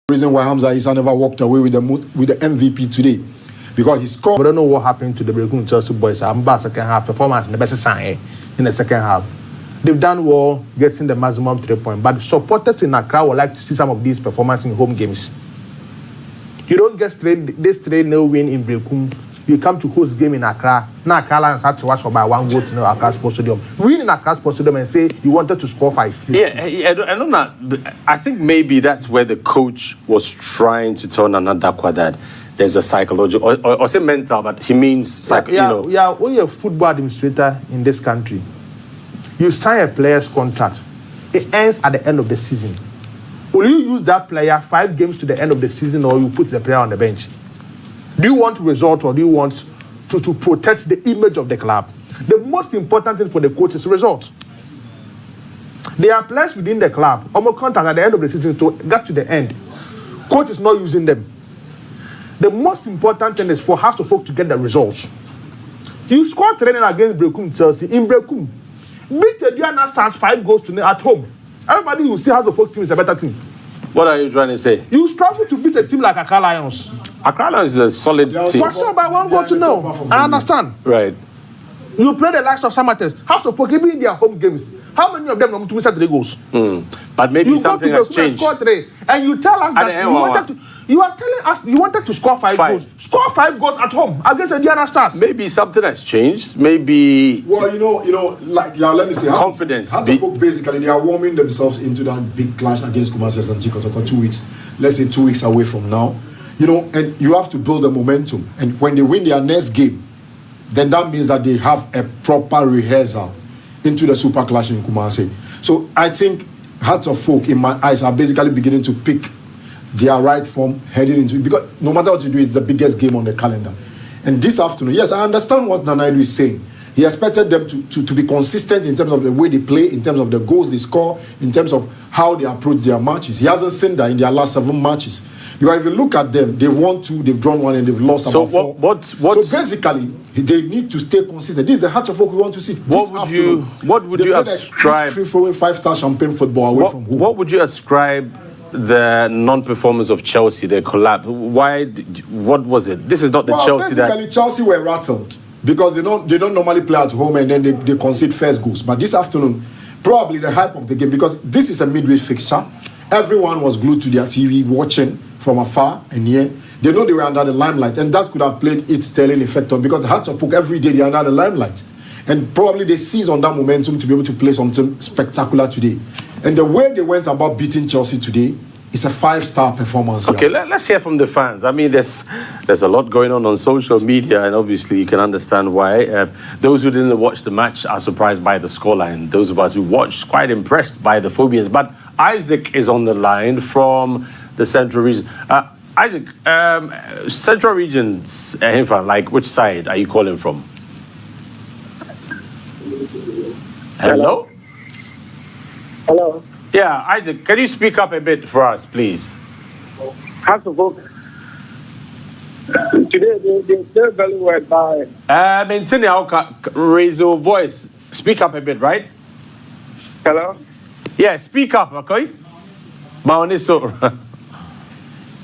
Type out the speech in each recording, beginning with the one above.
reason why Hamza Issa never walked away with the MVP today. Because he scored. I don't know what happened to the Berekum Chelsea boys. I'm back second half performance in the best sign in the second half. They've done well, getting the maximum 3 points. But supporters in Accra would like to see some of these performances in home games. You don't get this 3-0 win in Berekum. You come to host game in Accra. Now Accra Lions had to watch by 1 goal to Accra Sports Stadium. Win in Accra Sports Stadium and say you wanted to score 5. Yeah, I don't know. I think maybe that's where the coach was trying to tell Nana Dakwa that there's a psychological, or say mental, but he means when you're a football administrator in this country, you sign a player's contract. It ends at the end of the season. Will you use that player 5 games to the end of the season, or you put the player on the bench? Do you want result, or do you want to protect the image of the club? The most important thing for the coach is result. There are players within the club, almost contract at the end of the season to get to the end. Coach is not using them. The most important thing is for House of Folk to get the results. You scored 3 against Berekum Chelsea in Berekum. Beat the Diana Stars 5 goals to 0 at home. Everybody will see House of Folk team is a better team. What are you trying to say? You struggle to beat a team like Accra Lions. Accra Lions is a solid team. For sure, by 1 goal to 0. I understand. Right. You play the likes of Samates. House of Folk, even in their home games. How many of them are to miss 3 goals? But maybe something has changed. Score 3, and you tell us that you are telling us you wanted to score 5 goals. Score 5 goals at home against the Diana Stars. Maybe something has changed. Maybe. Well, let me say. Confidence. House of Folk basically they are warming themselves into that big clash against Kumasi and Chikotoko 2 weeks. Let's say 2 weeks away from now. And you have to build the momentum. And when they win their next game, then that means that they have a proper rehearsal into the super clash in Kumasi. So I think Hearts of Folk, in my eyes, are basically beginning to pick their right form heading into it. Because no matter what you do, it's the biggest game on the calendar. And this afternoon, yes, I understand what Nanaidu is saying. He expected them to be consistent in terms of the way they play, in terms of the goals they score, in terms of how they approach their matches. He hasn't seen that in their last 7 matches. Because if you look at them, they've won 2, they've drawn 1, and they've lost about 4. So basically, they need to stay consistent. This is the Hearts of Folk we want to see. What would you ascribe? Free-flowing 5-star champagne football away from home. What would you ascribe the non-performance of Chelsea, their collapse? What was it? This is not the Chelsea basically, Chelsea were rattled. Because they don't normally play at home and then they concede first goals. But this afternoon, probably the hype of the game, because this is a midweek fixture. Everyone was glued to their TV watching from afar and near. They know they were under the limelight, and that could have played its telling effect on, because the Hearts of Folk every day they are under the limelight. And probably they seize on that momentum to be able to play something spectacular today. And the way they went about beating Chelsea today, it's a 5-star performance. Okay, let's hear from the fans. I mean, there's a lot going on social media, and obviously you can understand why. Those who didn't watch the match are surprised by the scoreline. Those of us who watched, quite impressed by the Phobians. But Isaac is on the line from the Central Region. Isaac, Central Regions, like which side are you calling from? Hello? Hello. Yeah, Isaac, can you speak up a bit for us, please? House of Folk. Today, they play very well by... raise your voice. Speak up a bit, right? Hello? Yeah, speak up, okay? Maoniso.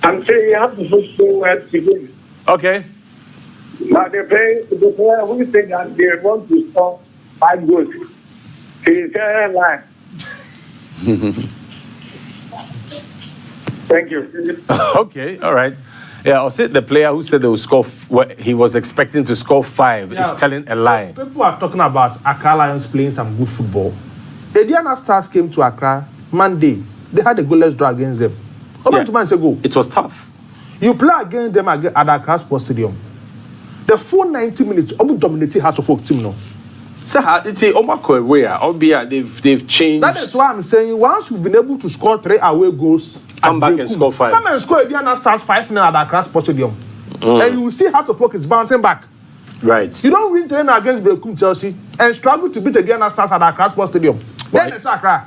I'm saying you have to push so well today. Okay. Now, the player who think that they want to score 5 goals. He is lying. Thank you. Okay, all right. Yeah, I'll say the player who said they will score, he was expecting to score 5 is telling a lie. People are talking about Accra Lions playing some good football. The Diana Stars came to Accra Monday. They had a goalless draw against them. Over 2 months ago. It was tough. You play against them at Accra Sports Stadium. The full 90 minutes, almost dominated Hearts of Folk team now. So it's they've changed. That is why I'm saying once you've been able to score 3 away goals, come back and score 5. Come and score again and start 5-0 at Accra Sports Stadium. And you will see Hearts of Folk is bouncing back. Right. You don't win 3 against Berekum Chelsea and struggle to beat again and start at Accra Sports Stadium. Then it's Accra.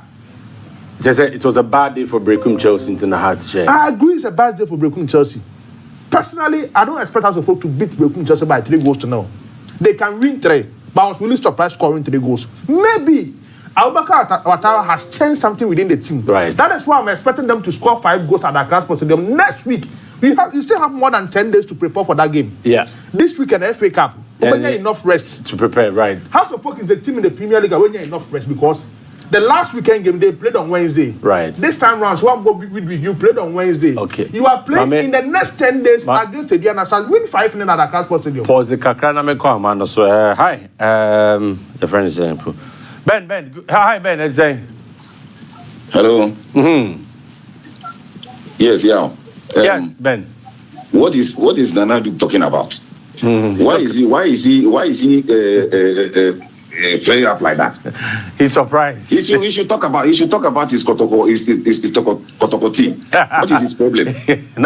It was a bad day for Berekum Chelsea in the Hearts chair. I agree it's a bad day for Berekum Chelsea. Personally, I don't expect House of Folk to beat Berekum Chelsea by 3 goals to 0. They can win 3. But I was really surprised scoring 3 goals. Maybe Abubakar Ouattara has changed something within the team. Right. That is why I'm expecting them to score 5 goals at the Accra Sports Stadium next week. You still have more than 10 days to prepare for that game. Yeah. This week in the FA Cup, when you have enough rest to prepare, right? House of Folk is the team in the Premier League when you have enough rest because the last weekend game they played on Wednesday. Right. This time round, so I'm going with you played on Wednesday. Okay. You are playing in the next 10 days against the Diana Stars. Win 5-0 at the Accra Sports Stadium. Pause the kakra na me kwa man so hi. The friend is Ben. Hi Ben, it's saying. Hello. Yes, yeah. Yeah, Ben. What is Nanadu talking about? Why is he flaring up like that? He's surprised. He should talk about his Kotoko team. What is his problem?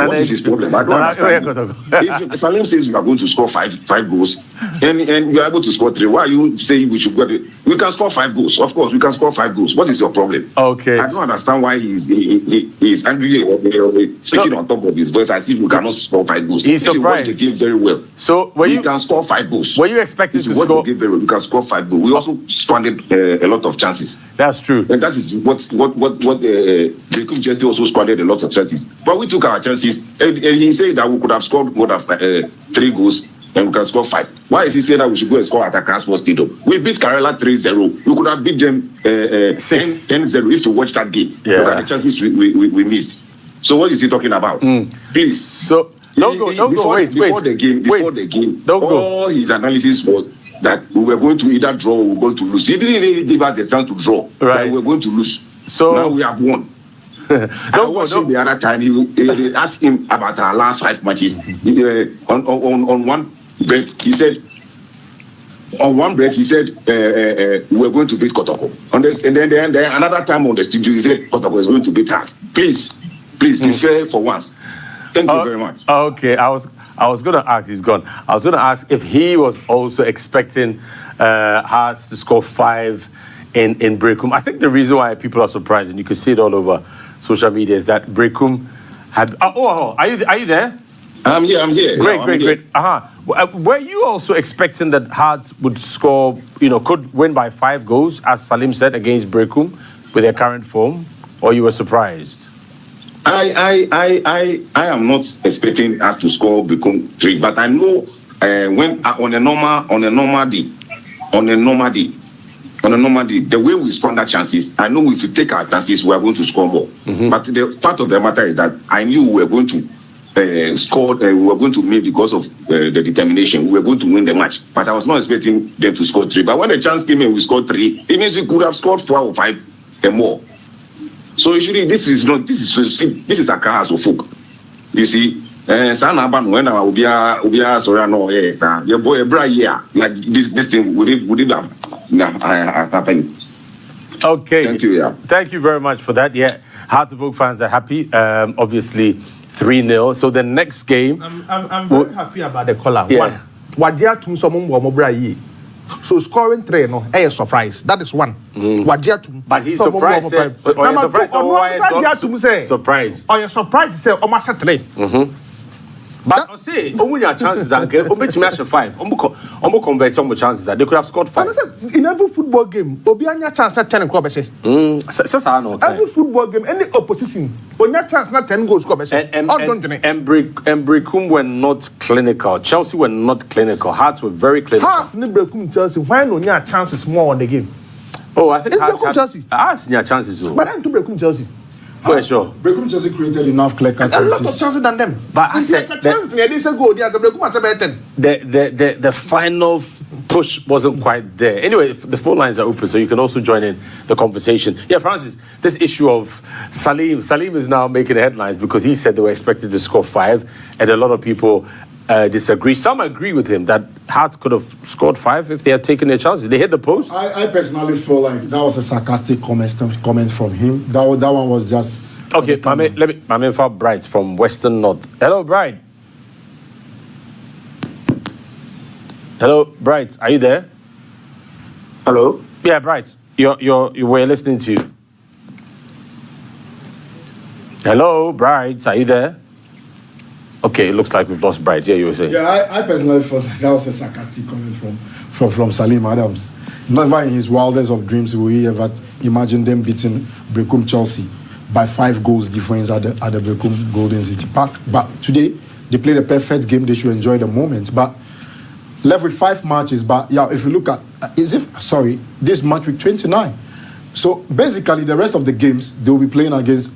What is his problem? I don't understand. If Salim says we are going to score five goals and we are able to score 3, why are you saying we should go? We can score 5 goals. Of course, we can score 5 goals. What is your problem? Okay. I don't understand why he is angry or speaking on top of his voice as if we cannot score 5 goals. He's surprised. You watch the game very well. So you can score 5 goals. Were you expecting to score? You can score 5 goals. We also squandered a lot of chances. That's true. And that is what Berekum just also squandered a lot of chances. But we took our chances, and he said that we could have scored more than 3 goals and we can score 5. Why is he saying that we should go and score at Accra Sports Stadium? We beat Kerala 3-0. We could have beat them 10-0 if you watch that game. Yeah. Look at the chances we missed. So what is he talking about? Please. So don't go. Before the game, all his analysis was that we were going to either draw or we were going to lose. He didn't even give us the chance to draw. Right. We were going to lose. So now we have won. I watched him the other time. He asked him about our last 5 matches. On one break, he said, we were going to beat Kotoko. And then another time on the studio, he said Kotoko is going to beat us. Please, be fair for once. Thank you very much. Okay, I was going to ask. He's gone. I was going to ask if he was also expecting Hearts to score 5 in Berekum. I think the reason why people are surprised, and you can see it all over social media, is that Berekum had. Are you there? I'm here. Great. Were you also expecting that Hearts would score? Could win by 5 goals, as Salim said, against Berekum with their current form, or you were surprised? I am not expecting us to score Berekum 3, but I know when on a normal day, the way we squander chances, I know if we take our chances, we are going to score more. But the fact of the matter is that I knew we were going to score. We were going to win because of the determination. We were going to win the match, but I was not expecting them to score 3. But when the chance came in, we scored 3. It means we could have scored 4 or 5 and more. So usually this is Accra House of Folk. You see, your boy like this thing we did happen. Okay. Thank you. Yeah. Thank you very much for that. Yeah, Hearts of Folk fans are happy. Obviously 3-0. So the next game, I'm very happy about the caller. Yeah. So scoring 3, a surprise. That is 1. But he's surprised. Surprised. Or you're surprised to say, oh, 3. But I say, only your chances are good. Only to match 5. Only convert some chances. They could have scored 5. In every football game, Obianya chance at 10 goals. Every football game, any opposition, on your chance not 10 goals. And Berekum were not clinical. Chelsea were not clinical. Hearts were very clinical. Hearts and Berekum Chelsea. Why no your chances more on the game? Oh, I think Hearts Chelsea. Hearts your chances. But I'm to Berekum Chelsea. Well, sure. Berekum Chelsea created enough clear cut chances. A lot of chances than them. But I said the final push wasn't quite there. Anyway, the phone lines are open, so you can also join in the conversation. Yeah, Francis, this issue of Salim is now making headlines because he said they were expected to score 5, and a lot of people disagree. Some agree with him that Hearts could have scored 5 if they had taken their chances. They hit the post. I personally feel like that was a sarcastic comment from him. That one was just... Okay, my man for Bright from Western North. Hello, Bright. Hello, Bright. Are you there? Hello. Yeah, Bright. You were listening to you. Hello, Bright. Are you there? Okay, it looks like we've lost Bright. Yeah, you were saying. Yeah, I personally thought that was a sarcastic comment from Salim Adams. Never in his wildest of dreams will he ever imagine them beating Berekum Chelsea by 5 goals difference at the Berekum Golden City Park. But today, they played a perfect game. They should enjoy the moment. But left with 5 matches. But yeah, if you look at, this match week 29. So basically, the rest of the games, they will be playing against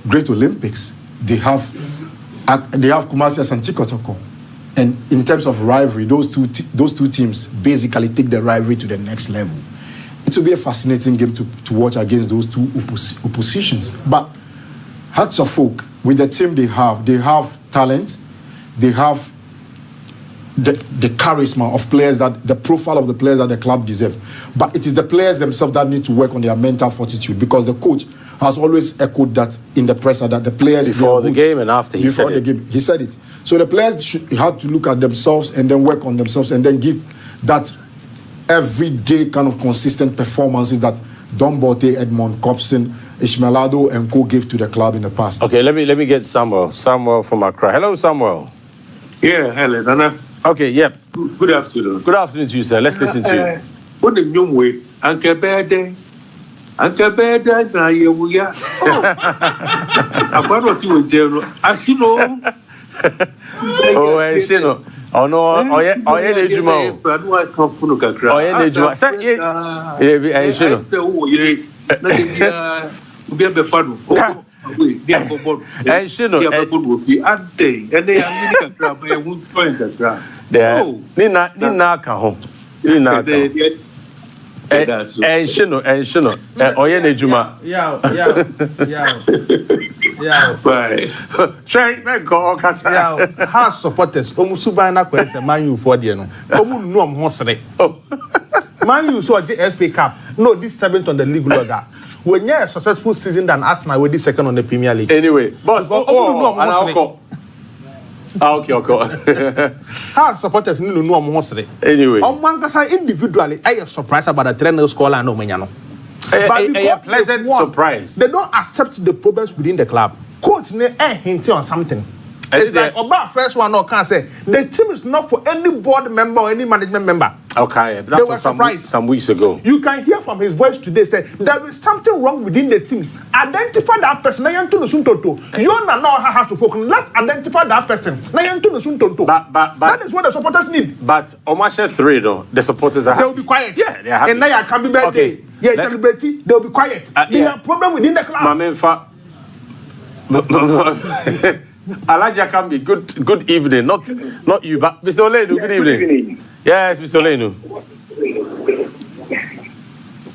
Great Olympics. They have Kumasi Asante Kotoko. And in terms of rivalry, those two teams basically take the rivalry to the next level. It will be a fascinating game to watch against those two oppositions. But Hearts of Oak, with the team they have talent, they have the charisma of players, that the profile of the players that the club deserve. But it is the players themselves that need to work on their mental fortitude, because the coach has always echoed that in the presser, that the players before the game and after he said it. So the players should have to look at themselves and then work on themselves and then give that everyday kind of consistent performances that Don Bote, Edmond Cobson, Ishmaelado and co gave to the club in the past. Okay, let me get Samuel from Accra. Hello, Samuel. Yeah, hello, Nana. Okay, yep. Good afternoon. Good afternoon to you, sir. Let's listen to you. What the new way? Uncle Bede, now you are. I'm not you in general. As you know. Oh, and she know. Oh no, oh yeah, Nejuma. I come from Accra. Oh yeah, Nejuma. Say yeah, and she know. Oh yeah, be a befano. And she know. And they are in Accra, but I won't find Accra. Yeah, Nina Kaho. And she know. Oh yeah, Nejuma. Yeah. Bye. Try me go kasa. Yeah, Hearts supporters omusu ban na kwese Man U for there no. Omu nu am ho sere. Man U so the FA Cup. No, this 7th on the league logger. When you a successful season than Arsenal with this 2nd on the Premier League. Anyway, boss, okay. Hearts supporters no am ho sere. Anyway. Individually, I am surprised about the 3-0 score and no menyano. A pleasant surprise. They don't accept the problems within the club. Coach hinting on something. It's like Oba first one or can say the team is not for any board member or any management member. Okay, that was some weeks ago. You can hear from his voice today say there is something wrong within the team. Identify that person. You not have to focus. Let's identify that person. But that is what the supporters need. But Omasha 3 though, the supporters are happy. They'll be quiet. Yeah, they are happy. And now can be birthday. Okay. Yeah, celebrity. They'll be quiet. They have problem within the club. Alaja can be good evening, not you, but Mr. Olenu, good evening. Yes, Mr. Olenu.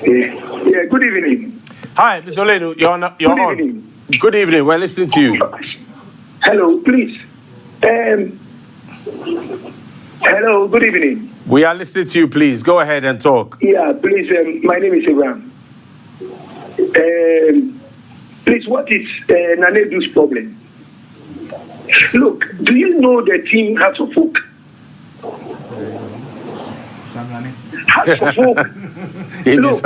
Yeah, good evening. Hi, Mr. Olenu, you're on. Evening. Good evening, we're listening to you. Hello, please. Hello, good evening. We are listening to you, please. Go ahead and talk. Yeah, please, my name is Abraham. Please, what is Nanedu's problem? Look, do you know the team Hearts of Oak? Hearts of Oak. Look,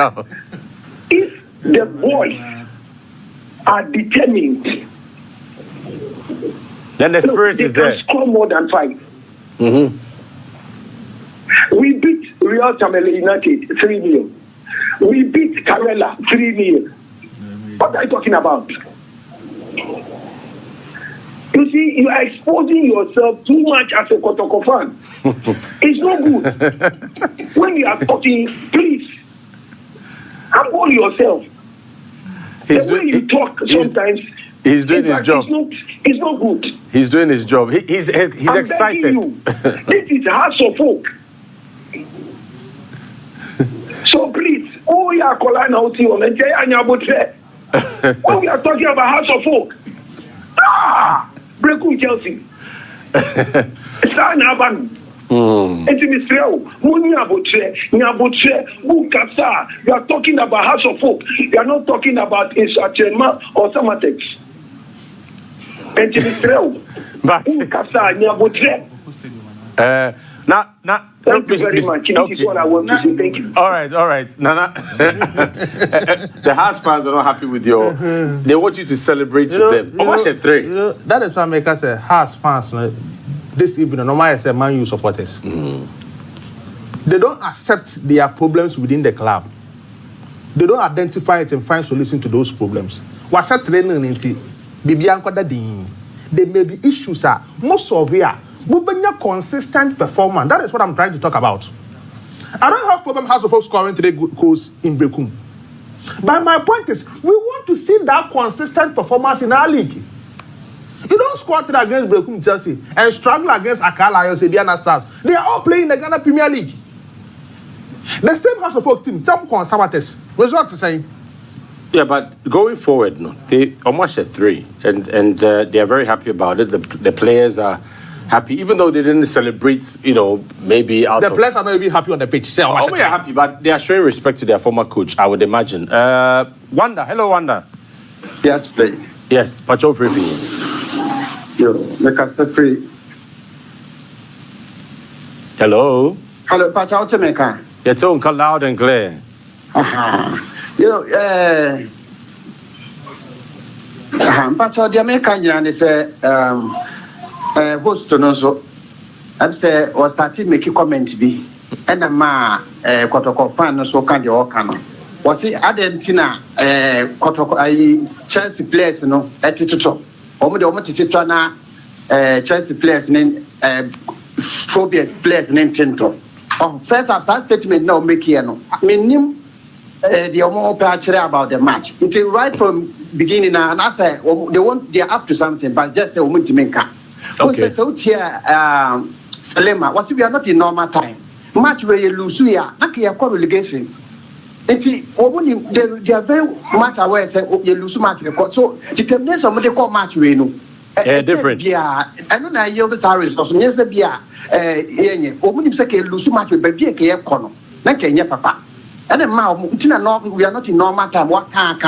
if the boys are determined, then the spirit is there. They can score more than 5. Mm-hmm. We beat Real Tamale United 3-0. We beat Karela 3-0. What are you talking about? You see, you are exposing yourself too much as a Kotoko fan. It's not good. When you are talking, please, humble yourself. The way you talk sometimes, he's doing his job. It's not good. He's doing his job. He's excited. This is Hearts of Oak. So please, we are calling out you when we are talking about Hearts of Oak. Berekum Chelsea. Sanaban. You are talking about Hearts of Oak. You are not talking about Isachema or Samatex. Thank you very much. This is what I want to say. Thank you. All right. Nana, the Hearts fans are not happy with your. They want you to celebrate with them. How much at 3? That is why I make us say Hearts fans this evening. Normally, I say Man U supporters. They don't accept their problems within the club. They don't identify it and find solutions to those problems. What's that training into? There may be issues. Most of it. But consistent performance. That is what I'm trying to talk about. I don't have problem House of Folk scoring 3 goals in Berekum. But my point is, we want to see that consistent performance in our league. You don't score 3 against Berekum Chelsea and struggle against Accra Lions and Diana Stars. They are all playing in the Ghana Premier League. The same House of Folk team, some conservatives. Result the same. Yeah, but going forward, no, they almost at 3, and they are very happy about it. The players are happy, even though they didn't celebrate, maybe out the players are not even happy on the pitch. We are happy, but they are showing respect to their former coach, I would imagine. Wanda, hello, Wanda. Yes, please. Yes, Pacho free. Yo, make us free. Hello, Pacho to make her. Your tone come loud and clear. Pacho, the American say, host no so I'm say was starting make comment be and ma kotoko fan no so kan de o kan no was see Argentina kotoko Chelsea players no etitoto omo de omo tititwa na Chelsea players ne phobias players ne tinto first half statement now make here no menim the omo pa about the match until right from beginning and I say they're up to something but just say omo timenka. Okay. So here, Selema, what if we are not in normal time? Match where you lose, we are not here called relegation. They are very much aware say you lose match record. So determination what they call match we know. Different. Yeah, I don't know. Yield the salaries. So yes, be Obuni say you lose match with baby ke kono. Na Kenya papa. And then we are not in normal time. What can.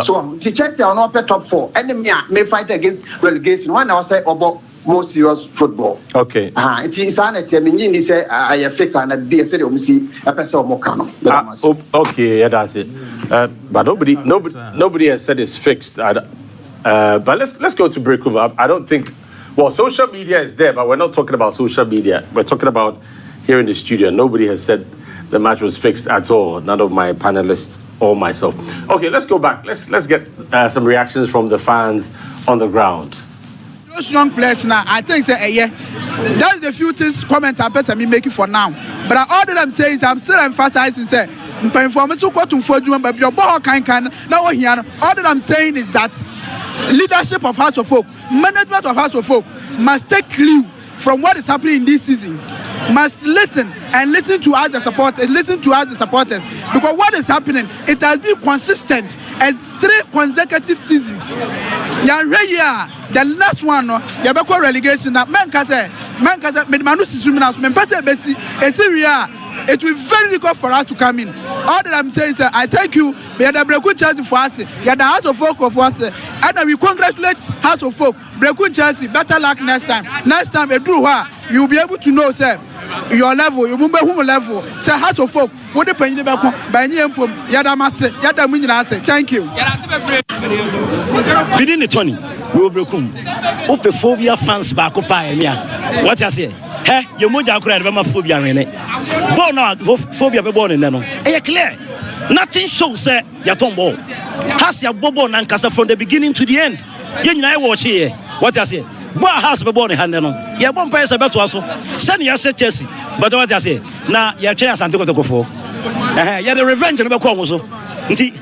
So the Chelsea are not top 4. And then may fight against relegation. One I say about more serious football. Okay. It is an attempt. You say I fix and be a city of a person more cano. Okay, yeah, that's it. But nobody has said it's fixed. But let's go to Berekum. I don't think. Well, social media is there, but we're not talking about social media. We're talking about here in the studio. Nobody has said the match was fixed at all. None of my panelists or myself. Okay, let's go back. Let's get some reactions from the fans on the ground. Those young players now, I think that's the few things comments I'm personally making for now. But all that I'm saying is I'm still emphasizing say all that I'm saying is that leadership of House of Folk, management of House of Folk must take clue from what is happening in this season. Must listen to us the supporters, because what is happening, it has been consistent as 3 consecutive seasons. The last one, Yabeko relegation, it will be very difficult for us to come in. All that I'm saying is I thank you. We had a Berekum Chelsea for us. We had the House of Folk for us. And we congratulate House of Folk. Berekum Chelsea, better luck next time. Next time, you will be able to know, sir, your level, your Mumbai level. Say House of Folk. What the penny back by Niempum, Yadamase, Yadamunase. Thank you. Within the 20, we will Berekum. Phobia fans back up. What I say? Hey, you moja kura de phobia rene. Born now phobia be born in no. Clear. Nothing shows say ya tombo. Has ya bobo nankasa from the beginning to the end. You nyina watch here. What I say? Boy has be born in hand no. Ya bon pay say beto aso. Send ya say Chelsea. But what I say? Na ya twa asante kotokofo. Ya the revenge no be ko mo so. Nti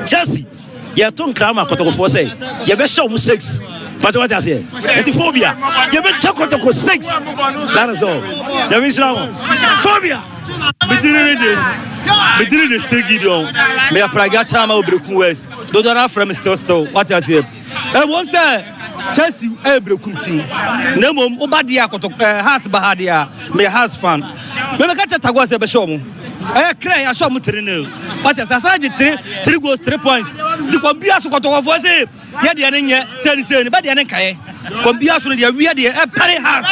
Chelsea ya ton krama kotokofo say. Ya be show 6. But what I say? Phobia. You been talking to 6. That is all. There is no phobia. We didn't stay down. Me a pragata ma Berekum West. Do not have from still. What I say? And once Chelsea Berekum team. Nemo Obadia Hearts Bahadia. Me Hearts fan. Me me catch Tagwa se be show mo. Cry I show mo trainer. What I say 3 goals 3 points. Ti ko bia so kotoko fo say. Ye de ne nye say but de ne kae. Kombia so dia we dia e pare house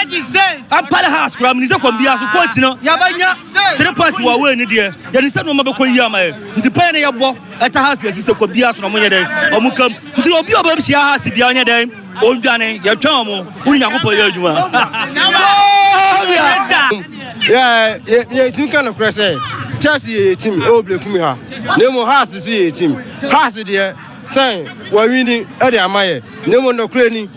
apare house kura mni se kombia so coach no ya banya 3 points wa we ni dia ya ni se no mabekọ yi ama e nti pa ne yebo eta house ya se kombia so no monye den omukam nti obi oba bi sia house dia onye den ondwane ya twa mo uni yakopọ ya adwuma yeah team kind of pressure Chelsea team o Berekum ha nemo house so ye team house dia say we winning e dey amaye nemo no kure ni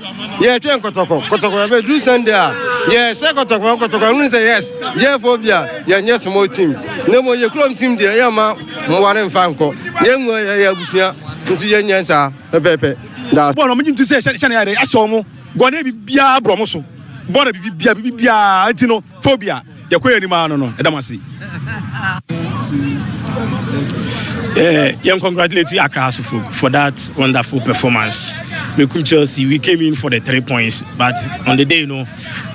ye twen kotoko be do Sunday ye say kotoko no say yes ye phobia ye nye small team nemo ye krom team dia ye ma mo ware mfa nko ye nwo ye abusua nti ye nyansa pepepe da bono mo nyintu say shane ya dey asho mo gone bibia bromo so bono bibia anti no phobia ye koye ni ma no edamasi Young congratulate you Accra for that wonderful performance. Berekum Chelsea, we came in for the 3 points, but on the day, you know,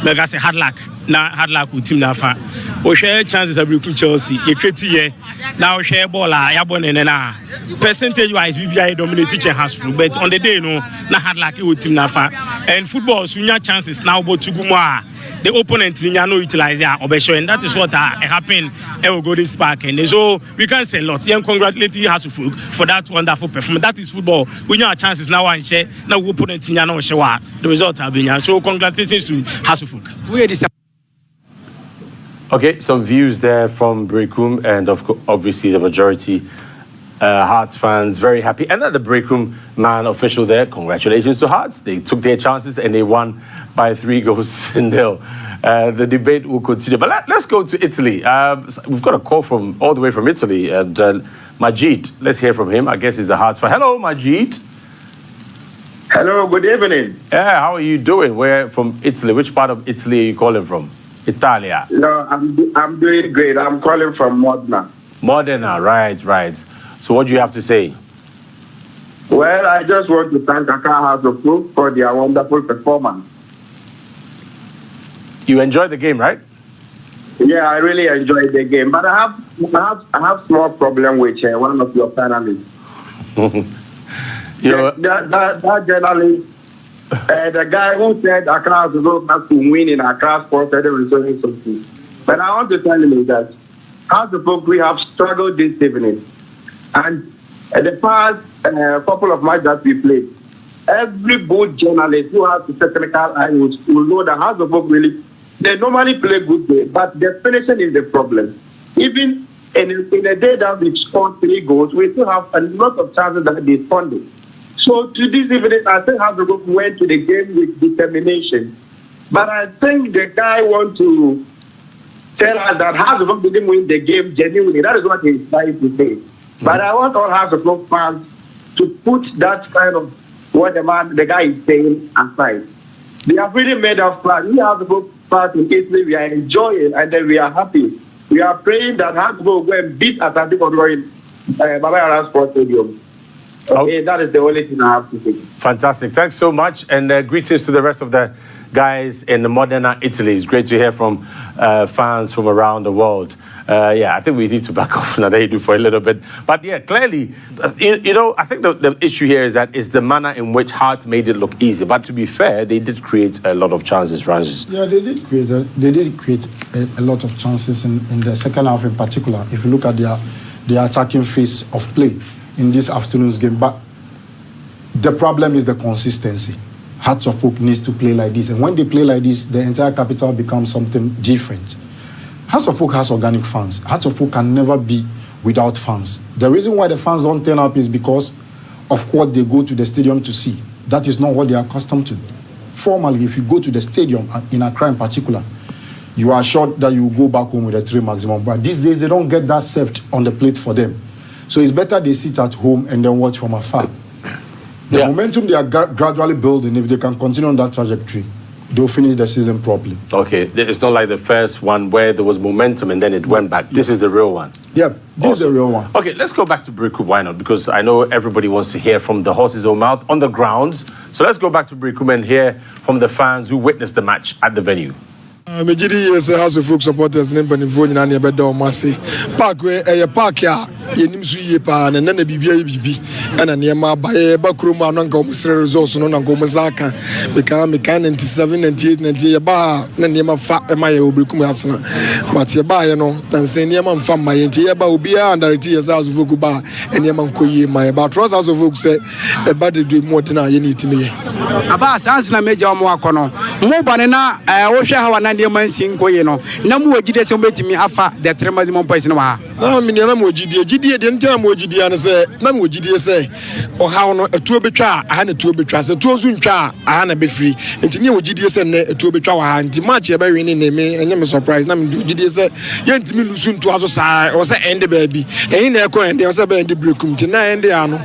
like I say, hard luck. Now hard luck with team Nafa. We share chances at Berekum Chelsea. You create here. Now share ball. Na percentage wise, we be dominate teaching has full. But on the day, you know, na hard luck with team Nafa. And football, so you chances now, but to Gumwa, the opponent you know utilize Obesho, and that is what happened. I will go this park, and so we can say a lot. Young congratulate you Hasselhoff for that wonderful performance. That is football. We know our chances now and share. Now we opponent in Yano Shewa. The result have been so congratulations to Hasselhoff. Okay, some views there from Berekum, and obviously the majority Hearts fans very happy. And then the Berekum man official there, congratulations to Hearts. They took their chances and they won by 3-0. The debate will continue. But let's go to Italy. We've got a call from all the way from Italy. And Majid, let's hear from him. I guess he's a Hearts fan. Hello, Majid. Hello, good evening. Yeah, how are you doing? Where from Italy? Which part of Italy are you calling from? Italia. No, I'm doing great. I'm calling from Modena. Modena, right. So what do you have to say? Well, I just want to thank Accra House of Folk for their wonderful performance. You enjoyed the game, right? Yeah, I really enjoyed the game. But I have small problem with one of your panelists. that journalist, the guy who said Accra House of Folk has to win in Accra Sports Federation something. But I want to tell you that House of Folk, we have struggled this evening. And the past couple of matches that we played, every good journalist who has the technical eye will know that House of Folk really, they normally play good game, but the finishing is the problem. Even in a day that we scored 3 goals, we still have a lot of chances that they funded. So to this evening, I think House of Folk went to the game with determination. But I think the guy wants to tell us that House of Folk didn't win the game genuinely. That is what he's trying to say. But I want all House of Folk fans to put that kind of what the guy is saying aside. They have really made us plan. We have to go part in Italy. We are enjoying and then we are happy. We are praying that House of Folk go and beat Atletico in Baba Sports Stadium. Okay, that is the only thing I have to say. Fantastic. Thanks so much. And greetings to the rest of the guys in Modena, Italy. It's great to hear from fans from around the world. I think we need to back off now that you do for a little bit. But yeah, clearly, I think the issue here is the manner in which Hearts made it look easy. But to be fair, they did create a lot of chances, Francis. Yeah, they did create a lot of chances in the second half in particular. If you look at their attacking phase of play in this afternoon's game. But the problem is the consistency. Hearts of Folk needs to play like this. And when they play like this, the entire capital becomes something different. Hearts of Folk has organic fans. Hearts of Folk can never be without fans. The reason why the fans don't turn up is because of what they go to the stadium to see. That is not what they are accustomed to. Formally, if you go to the stadium, in Accra in particular, you are sure that you will go back home with a 3 maximum. But these days, they don't get that served on the plate for them. So it's better they sit at home and then watch from afar. The momentum they are gradually building, if they can continue on that trajectory, they'll finish the season properly. Okay, it's not like the first one where there was momentum and then it went back. This is the real one. Yeah, this is the real one. Okay, let's go back to Berekum. Why not? Because I know everybody wants to hear from the horse's own mouth on the grounds. So let's go back to Berekum and hear from the fans who witnessed the match at the venue. Mejidi yes House of Folk supporters name panifo nyina na be do mase park we park ya yenim so yie pa na na bibia bibi ana ne ma ba ye ba kroma no nka omsere results no na nka omsaka meka 97 98 98 ye ba na ne ma fa e ma ye Berekum asena but ye ba ye no na nse ne ma mfa ma ye nti ye ba obi a underrate ye House of Folk ba ene ma nkoyie ma ye ba trust House of Folk say e ba de do mo na ye ni timi ye aba sans na meja mo akono mo bane na wo hwe ha wana ne ma nsi nkoyie no na mo wagide se mo betimi afa the three maximum points no ha na me na mo gidie de ntena mo gidie na se na mo gidie se o ha no etuo betwa aha na etuo betwa se tuo zu ntwa aha na be free nti ne wo gidie se ne etuo betwa wa ha nti match e ba wi ne me enye me surprise na me gidie se ye ntimi lusu nto aso saa o se end baby eyin na ekọ end o se ba end Berekum nti na end ya no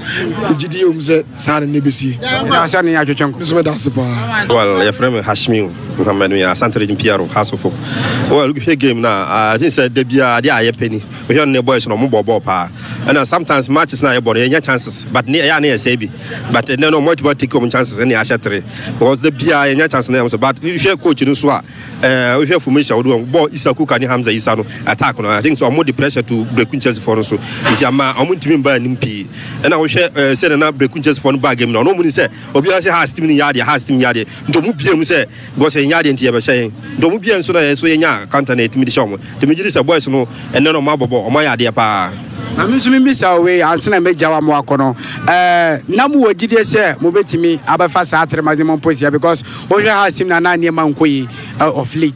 gidie o mse saa ne besie na sa ne ya twetwenko so me da se pa well your friend Hashmi Muhammad ya Santere Jimpiaro House of Folk well look at game now I think said debia dey aye penny we hear the boys no mo ball pa and sometimes matches na you born any chances but near na say bi but no much about take on chances any asha 3 because the bia any chance na but we share coach no so we share formation we do ball Isaku Kani Hamza Isa no attack no I think so more the pressure to Berekum Chelsea for no so ntiama omo ntimi ba nimpi and we share say na Berekum Chelsea for no bag game no no mo ni say obi say has team ni yard has team yard ntomu bia mu say go say yard nti e be say ntomu bia nso na so yenya counter na etimi di show mo timi gidi say boys no and no ma bobo omo yard pa na me sumi bisa we ansena meja wa mo akono na mo wagide se mo betimi abafa sa three maximum points because wo hwe has team na na ne ma nkoyi of late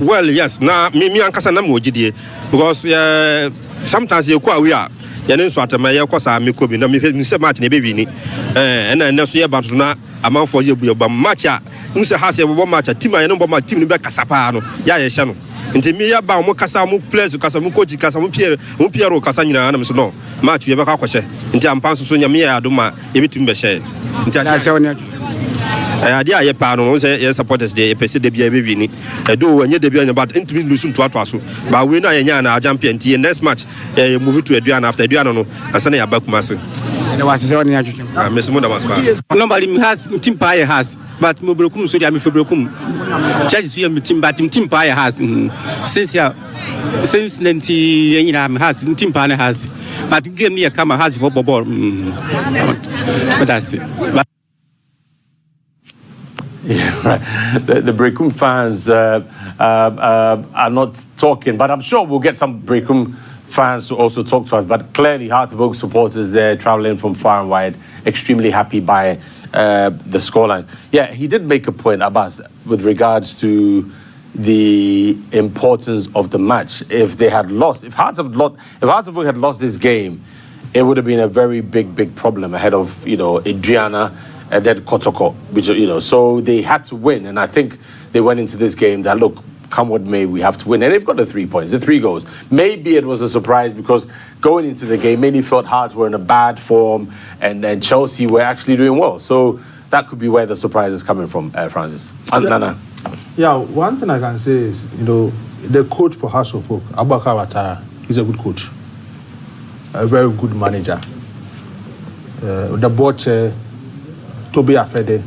well yes na me ankasa na mo wagide because sometimes you kwa we are ya ne nso atama ye kosa me ko bi na me se match ne be wi ni na so ye bantu na amanfo ye bu ye ba match a mu se has ye bo match team ya no bo match team ni be kasa pa no ya ye hye no nti me ya ba mo kasa mo players kasa mo coach kasa mo Pierre kasa nyina na me so no match ye be ka kwhye nti ampa so nyame ya adoma ye bitum be hye nti ada se woni ade aye pa no say ye supporters dey pese de bia be wi ni do anye de bia nya but ntumi lusu nto ato ba we na ye nya na champion nti next match ye move to aduana after aduana no asana ya Berekum ase na wase woni atwetwe mesmo da maspa normally has team pa has but mo Berekum so dia me Berekum Chelsea so ya team but team pa has since 90 yenyina has team pa has but game here come has for ball but that's it. Yeah, right. The Berekum fans are not talking, but I'm sure we'll get some Berekum fans to also talk to us. But clearly, Hearts of Oak supporters there traveling from far and wide, extremely happy by the scoreline. Yeah, he did make a point, Abbas, with regards to the importance of the match. If they had lost, if Hearts of Oak had lost this game, it would have been a very big problem ahead of Adriana. And then Kotoko, which so they had to win, and I think they went into this game that look, come what may, we have to win, and they've got the 3 points, the 3 goals. Maybe it was a surprise because going into the game, many felt Hearts were in a bad form, and then Chelsea were actually doing well. So that could be where the surprise is coming from, Francis. Nana. Yeah, one thing I can say is the coach for House of Folk, Abubakar Watara, is a good coach, a very good manager. The board chair, Toby Afede,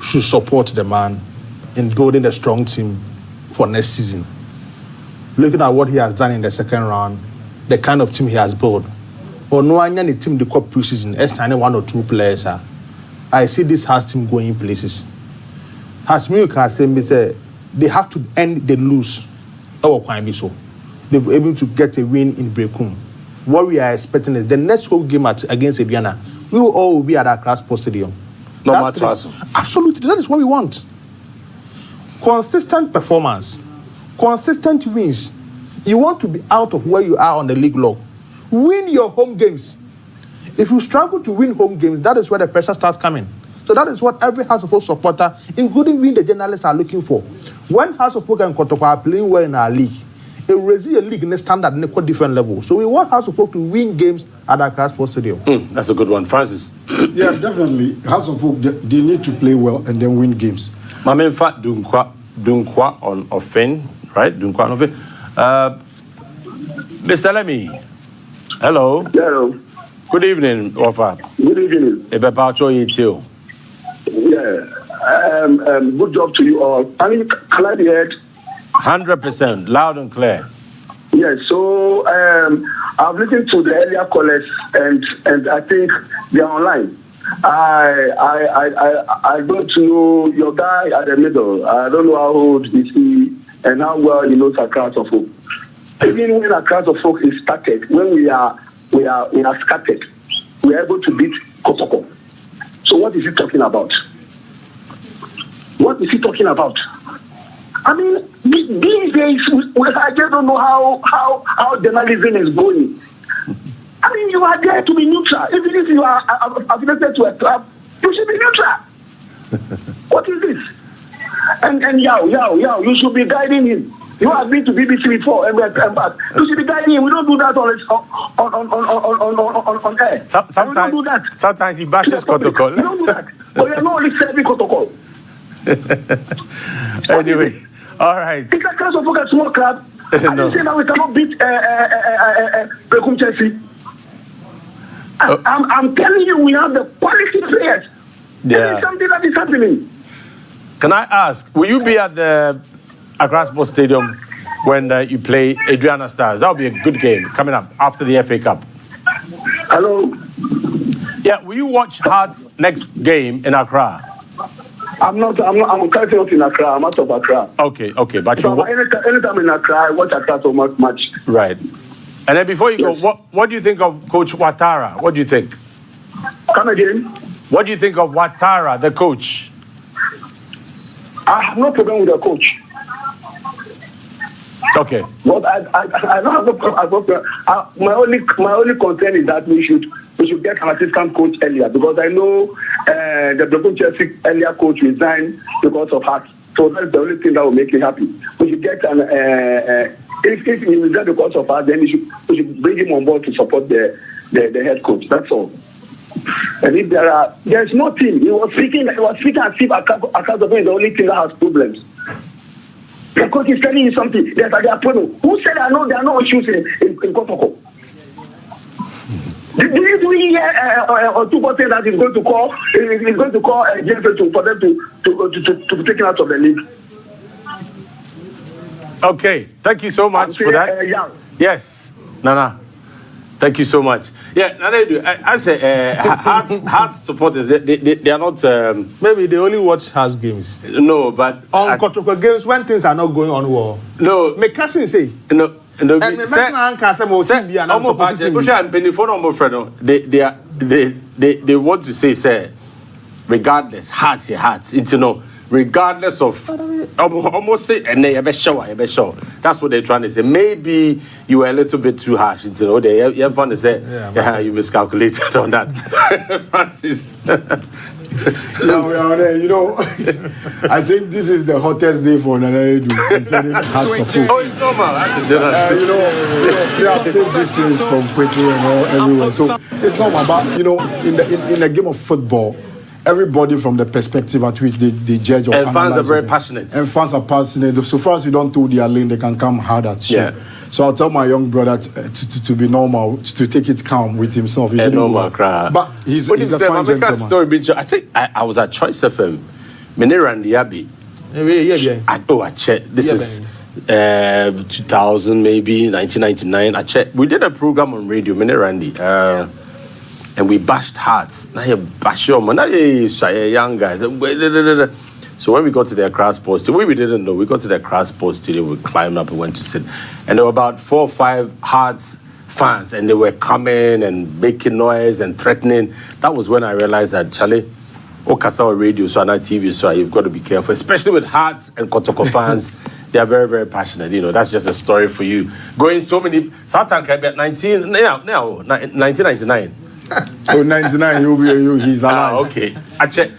should support the man in building a strong team for next season. Looking at what he has done in the second round, the kind of team he has built, or no any team the cup preseason, signing 1 or 2 players. I see this Hearts team going places. As Milka said, they have to end the lose. They've been able to get a win in Berekum. What we are expecting is the next home game against Abiana, we will all be at Accra Sports Stadium. No matter what. Absolutely, that is what we want. Consistent performance, consistent wins. You want to be out of where you are on the league log. Win your home games. If you struggle to win home games, that is where the pressure starts coming. So that is what every House of Folk supporter, including we the journalists, are looking for. When House of Folk and Kotoko are playing well in our league, it raises a league in a standard in a quite different level. So we want House of Folk to win games at Accra Sports Stadium. That's a good one, Francis. Yeah, definitely. House of Folk, they need to play well and then win games. My main fact, Dunkwa on Ofen, right? Dunkwa on Ofen. Mr. Lemmy, hello. Hello. Good evening, Wafa. Good evening. Ebepacho Yitio. Yeah. Good job to you all. Can I be heard? 100%, loud and clear. Yes, so I've listened to the earlier callers, and I think they are online. I don't know your guy at the middle. I don't know how old is he and how well he knows Accra of Folk. Even when Accra of Folk is started, when we are scattered, we are able to beat Kotoko. So what is he talking about? What is he talking about? I mean, these days, I just don't know how journalism is going. I mean, you are there to be neutral. Even if you are affiliated to a club, you should be neutral. What is this? And Yao, you should be guiding him. You have been to BBC before and back. You should be guiding him. We don't do that on air. We don't do that. Sometimes he bashes protocol. We don't do that. But we are not only serving protocol. Anyway, all right. It's a class of a small club. And you say now we cannot beat Berekum Chelsea. I'm telling you, we have the quality players. There is something that is happening. Can I ask, will you be at the Accra Sports Stadium when you play Adriana Stars? That will be a good game coming up after the FA Cup. Hello? Yeah, will you watch Hearts' next game in Accra? I'm currently not in Accra. I'm out of Accra. Okay, but anytime in Accra, I watch Accra so much. Right. And then before you go, what do you think of Coach Ouattara? What do you think? Come again? What do you think of Ouattara, the coach? I have no problem with the coach. Okay. But I don't have no problem. My only concern is that we should get an assistant coach earlier, because I know the Berekum Chelsea earlier coach resigned because of heart. So that's the only thing that will make me happy. We should get an if he resigned because of heart, then we should bring him on board to support the head coach. That's all. And if there's no team, he was speaking as if Akademi is the only team that has problems. The coach is telling you something. There's a problem. Who said there are no issues in Kotoko? Did you hear Otubo say that he's going to call GFA for them to be taken out of the league? Okay, thank you so much for that. Yes, Nana. Thank you so much. Yeah, I say Hearts supporters, they are not. Maybe they only watch Hearts games. No, but on Kotoko games when things are not going on well. No, my cousin say. No. And my cousin they want to say, regardless, Hearts. It's regardless of almost say and they show. That's what they're trying to say. Maybe you were a little bit too harsh. They have fun to say, you miscalculated on that, Francis. I think this is the hottest day for Nanaedu. Oh, it's normal. That's a journalist. They have faced this race from Kwesi and all everywhere. So it's normal. But in the game of football, everybody from the perspective at which they judge or and fans are very them. passionate. And fans are passionate. So far as you don't do their lane, they can come hard at you. Yeah. So I'll tell my young brother to be normal, to take it calm with himself. He normal cry. But he's a fine gentleman. Story, I think I was at Choice FM. Menera and Diaby. I checked. This is 2000, maybe 1999. I checked. We did a program on radio, Menera and and we bashed Hearts. Now you bash your man. Now you young guys. So when we got to their Accra Sports Studio, we didn't know. We got to their Accra Sports Studio, we climbed up and went to sit. And there were about 4 or 5 Hearts fans, and they were coming and making noise and threatening. That was when I realized that, Charlie, Okasa radio, so not TV, so you've got to be careful, especially with Hearts and Kotoko fans. They are very, very passionate. That's just a story for you. Going so many, Southern Caribbean, 1999. Oh, 99, he's alive. Okay. I check.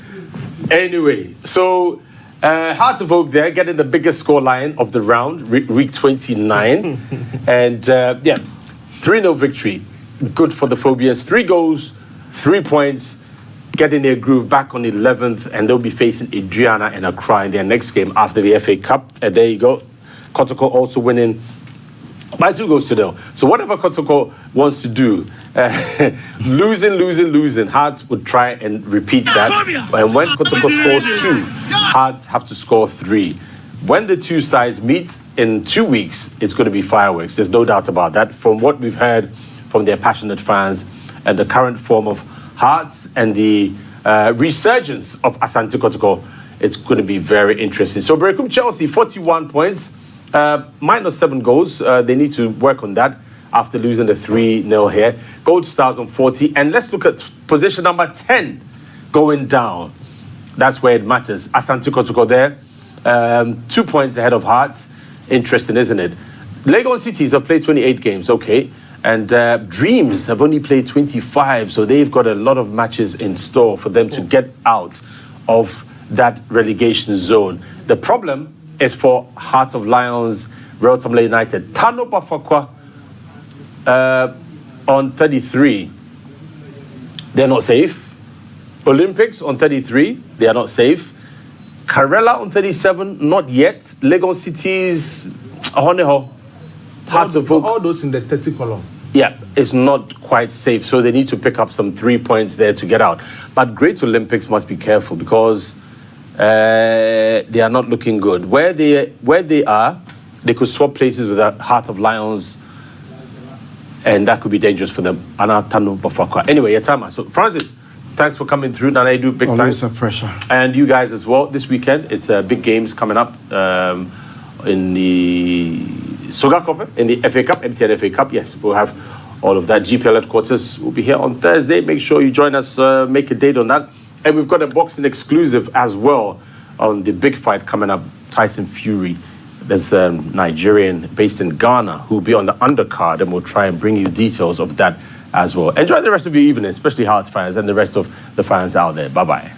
Anyway, so Hearts of Oak there getting the biggest scoreline of the round, week 29. And 3-0 victory. Good for the Phobians. 3 goals, 3 points, getting their groove back on 11th, and they'll be facing Adriana and Accra in their next game after the FA Cup. And there you go. Kotoko also winning by 2-0. So whatever Kotoko wants to do, losing, Hearts would try and repeat that. And when Kotoko scores 2, Hearts have to score 3. When the two sides meet in 2 weeks, it's going to be fireworks. There's no doubt about that. From what we've heard from their passionate fans, and the current form of Hearts and the resurgence of Asante Kotoko. It's going to be very interesting. So Berekum Chelsea, 41 points, minus 7 goals. They need to work on that after losing the 3-0 here. Gold Stars on 40. And let's look at position number 10 going down. That's where it matters. Asante Kotoko there, 2 points ahead of Hearts. Interesting, isn't it? Legon Cities have played 28 games, okay. And Dreams have only played 25, so they've got a lot of matches in store for them to get out of that relegation zone. The problem is for Heart of Lions, Royal Tamale United. Tano Bafakwa on 33. They're not safe. Olympics on 33. They are not safe. Karela on 37. Not yet. Legon Cities, Ahoneho. Hearts of Oak. All those in the 30 column. Yeah, it's not quite safe. So they need to pick up some 3 points there to get out. But Great Olympics must be careful because they are not looking good. Where they are, they could swap places with the Heart of Lions, and that could be dangerous for them. Anyway, your time. So Francis, thanks for coming through. Nana, do big Always thanks. a pressure. And you guys as well. This weekend, it's big games coming up in the Soga Cup, in the FA Cup, MTN FA Cup. Yes, we'll have all of that. GPL headquarters will be here on Thursday. Make sure you join us, make a date on that. And we've got a boxing exclusive as well on the big fight coming up, Tyson Fury. There's a Nigerian based in Ghana who will be on the undercard, and we'll try and bring you details of that as well. Enjoy the rest of your evening, especially Hearts fans and the rest of the fans out there. Bye-bye.